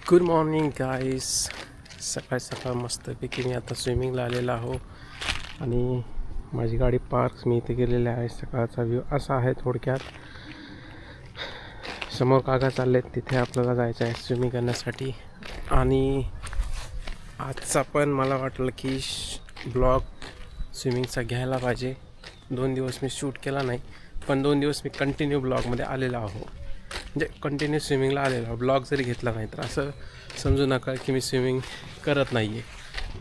Good morning गाईस. सकाळ सकाळ मस्तपैकी मी आता स्विमिंगला आलेला आहो आणि माझी गाडी पार्क मी इथे गेलेली आहे. सकाळचा व्ह्यू असा आहे. थोडक्यात समोर काका चालले तिथे आपल्याला जायचं आहे स्विमिंग करण्यासाठी. आणि आजचा पण मला वाटलं की ब्लॉग स्विमिंगचा घ्यायला पाहिजे. 2 दिवस मी शूट केला नाही, पण 2 दिवस मी कंटिन्यू ब्लॉगमध्ये आलेला आहो. म्हणजे कंटिन्यू स्विमिंगला आलेला. ब्लॉग जरी घेतला नाही तर असं समजू नका की मी स्विमिंग करत नाही आहे.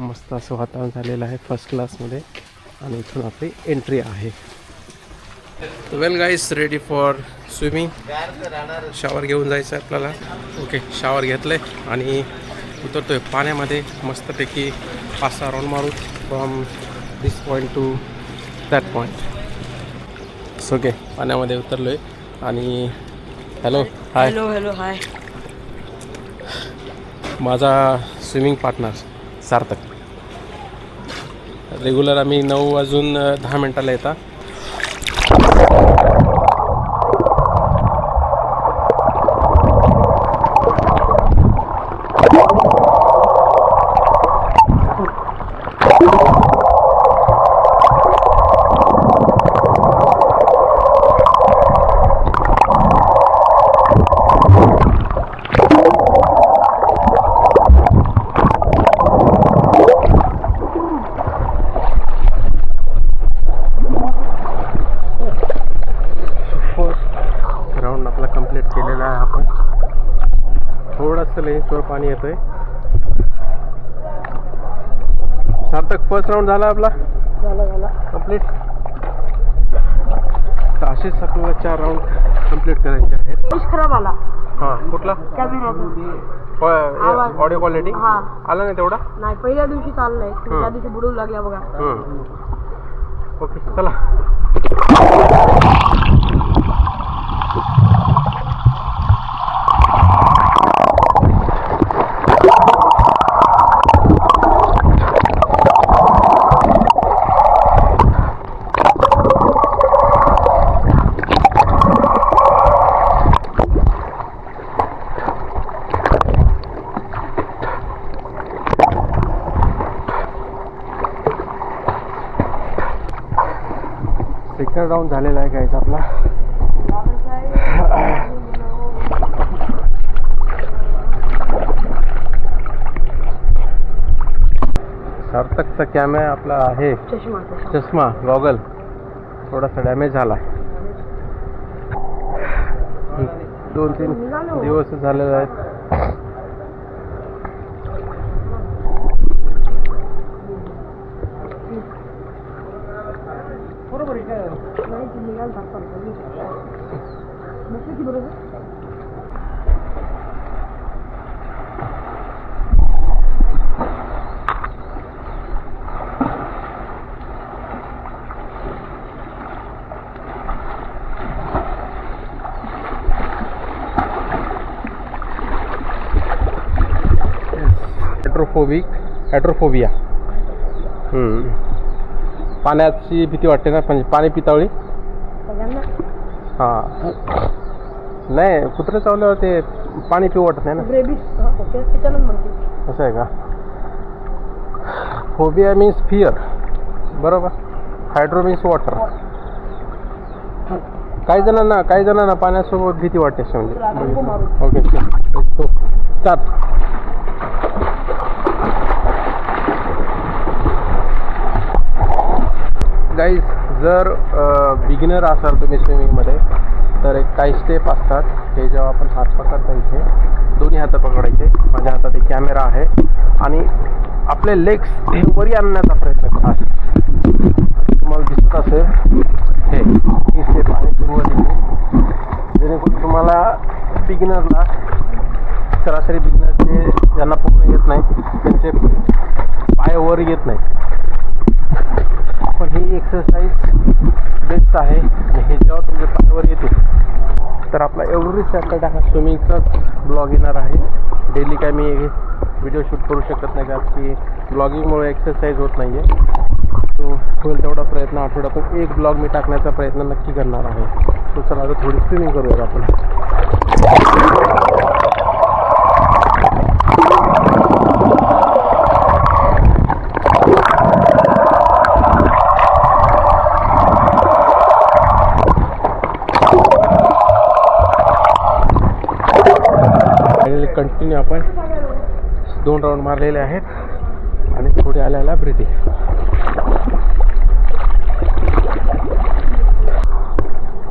मस्त असं वातावरण झालेलं आहे फर्स्ट क्लासमध्ये आणि इथून आपली एंट्री आहे. Well guys, ready for swimming. Shower घेऊन जायचं आहे आपल्याला. ओके, शॉवर घेतलं आहे आणि उतरतो आहे पाण्यामध्ये. मस्तपैकी 5-6 राऊंड मारू from this point two that point. Okay, पाण्यामध्ये उतरलो आहे आणि हॅलो हाय. Hello hi. माझा स्विमिंग पार्टनर सार्थक. रेग्युलर आम्ही 9 वाजून 10 मिनटाला येतात. आपला कंप्लीट केलेला आहे आपण. थोडंसं लेन्सवर पाणी येतंय. सार्थक, फर्स्ट राऊंड झाला आपला. झाला कंप्लीट. तर असेच आपल्याला 4 राऊंड कंप्लीट करायचे आहेत. खराब आला. हां, कुठला ऑडिओ क्वालिटी आला नाही तेवढा. नाही, पहिल्या दिवशी चाललंय, त्या दिवशी बुडू लागल्या बघा. ओके, चला. सेकंड राऊंड झालेला आहे गाईज आपला. सार्थकचा कॅमेरा आपला आहे चष्मा गॉगल थोडासा डॅमेज झाला. 2-3 दिवस झालेले आहेत. ॲट्रोफोबिया. पाण्याची भीती वाटते ना, म्हणजे पाणी पितावळी. हां, नाही, कुत्रे चावल्यावर ते पाणी पिऊ वाटत नाही ना. असं आहे का? फोबिया मीन्स फिअर, बरोबर. Hydro means water. काही जणांना पाण्यासोबत भीती वाटते. म्हणजे ओके, स्टार्ट. गाईज, जर बिगिनर असाल तुम्ही स्विमिंगमध्ये तर एक काही स्टेप असतात. हे जेव्हा आपण हात पकडता, इथे दोन्ही हात पकडायचे. माझ्या हातात एक कॅमेरा आहे आणि आपले लेग्स हे वरी आणण्याचा प्रयत्न करा. तुम्हाला दिसत असेल हे ही स्टेप आहे सुरुवातीची, जेणेकरून तुम्हाला बिगिनरला, सरासरी बिगिनरचे ज्यांना पूर्ण येत नाही त्यांचे पाय वर येत नाही. पण ही एक्सरसाइज बेस्ट आहे आणि हे जेव्हा तुमच्या पायावर येते तर आपला एवढी सॅटरडे हा स्विमिंगचाच ब्लॉग येणार आहे. डेली काय मी व्हिडिओ शूट करू शकत नाही, कारण की ब्लॉगिंगमुळे एक्सरसाइज होत नाही आहे. तो होईल तेवढा प्रयत्न आठवड्यातून एक ब्लॉग मी टाकण्याचा प्रयत्न नक्की करणार आहे. तो चला आता थोडी स्विमिंग करूया आपण. फायनली कंटिन्यू आपण 2 राऊंड मारलेले आहेत आणि थोडी आल्याला ब्रीथिंग.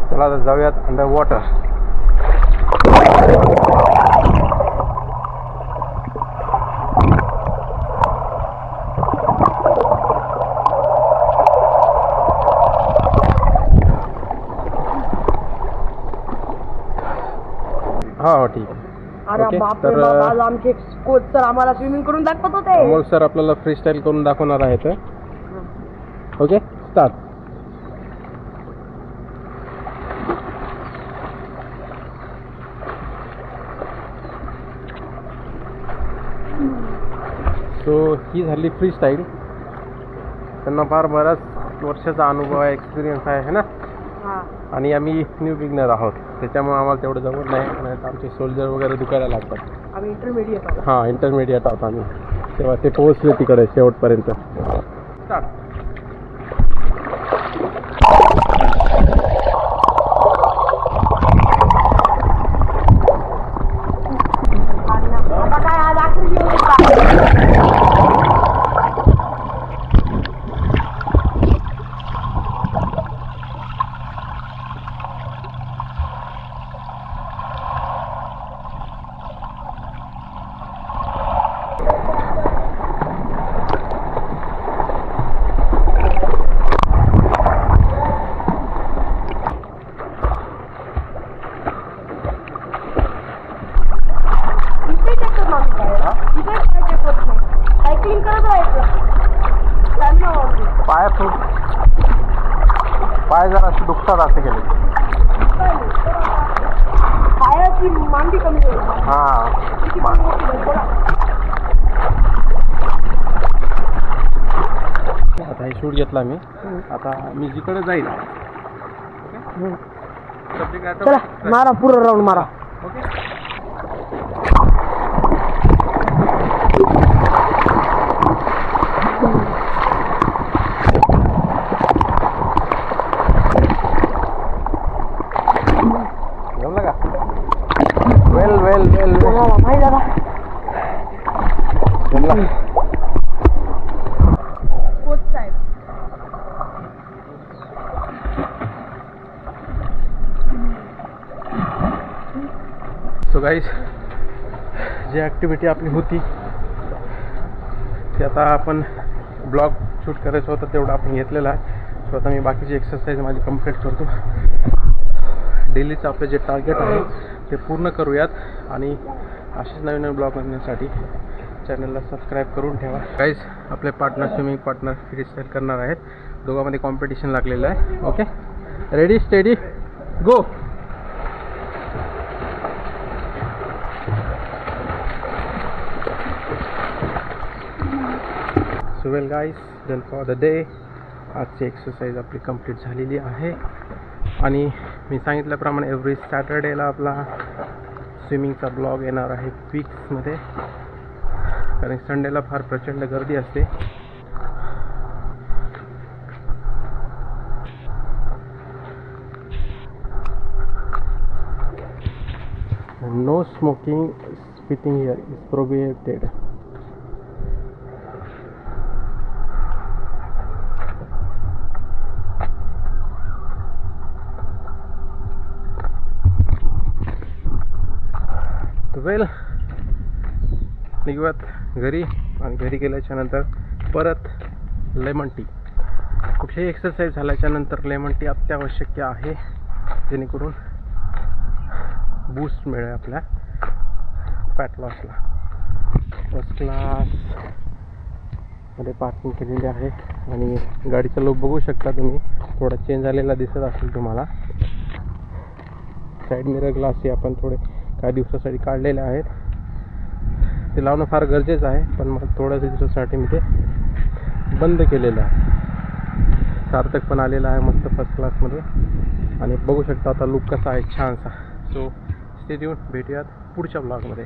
चला आता जाऊयात अंडर वॉटर. हो ठीक आहे. अरे ओके, बापरे तर बाबा, आज आमचे कोच सर आम्हाला स्विमिंग करून दाखवत होते. अमोल सर आपल्याला फ्री स्टाईल करून दाखवणार आहेत. Okay start. सो ही झाली फ्री स्टाईल. त्यांना फार बराच वर्षाचा अनुभव आहे, एक्सपिरियन्स आहे ना. हा. आणि आम्ही न्यू बिगनर आहोत, त्याच्यामुळे आम्हाला तेवढं जमत नाही. नाही तर आमचे सोल्जर वगैरे दुखायला लागतात. आम्ही इंटरमिडिएट आहोत. हां इंटरमिडिएट आहोत आम्ही, तेव्हा ते पोहोचले तिकडे शेवटपर्यंत. स्टार्ट. आता काय आज आखरी दिवस होता. सायकलिंग करत राहायचं. पाय जरा असे दुखतात असे गेले. पायाची मांडी कमी होईल. हां आता हे शूट घेतला मी. आता मी जिकडे जाईल चला मारा, पुढं राऊंड मारा. ओके. जमलं का? वेल माहिती दादा. जमला. कोच साहेब. सो गाईज, जी ॲक्टिव्हिटी आपली होती ती आता आपण ब्लॉग शूट करायचं होतं तेवढं आपण घेतलेलं आहे. सो आता मी बाकीची एक्सरसाइज माझी कंप्लीट करतो. डेलीचं आपलं जे टार्गेट आहे ते पूर्ण करूयात आणि असेच नवीन नवीन ब्लॉग बनण्यासाठी चॅनलला सबस्क्राईब करून ठेवा. गाईज, आपले partner swimming partner free style करणार आहेत. दोघांमध्ये कॉम्पिटिशन लागलेलं आहे. Okay, ready steady go. So well guys, done for the day. आजची एक्सरसाइज आपली कंप्लीट झालेली आहे आणि मी सांगितल्याप्रमाणे एव्हरी सॅटर्डेला आपला स्विमिंगचा ब्लॉग येणार आहे पिक्समध्ये, कारण संडेला फार प्रचंड गर्दी असते. No smoking, spitting here is prohibited. Well, निघूयात घरी आणि घरी गेल्याच्या नंतर परत लेमन टी. कुठलीही एक्सरसाइज झाल्याच्या नंतर लेमन टी अत्यावश्यक आहे, जेणेकरून बूस्ट मिळेल आपल्या फॅट लॉसला. फर्स्ट क्लासमध्ये पार्किंग केलेली आहे आणि गाडीचा लुक बघू शकता तुम्ही, थोडा चेंज झालेला दिसत असेल तुम्हाला. साईड मिरर ग्लासही आपण थोडे काही दिवसासाठी काढलेले आहेत. ते लावणं फार गरजेचं आहे, पण मग थोड्या दिवसासाठी मी ते बंद केलेलं आहे. सार्थक पण आलेला आहे मस्त फर्स्ट क्लासमध्ये आणि बघू शकता आता लुक कसा आहे छानसा. सो स्टे ट्यून, भेटूयात पुढच्या ब्लॉगमध्ये.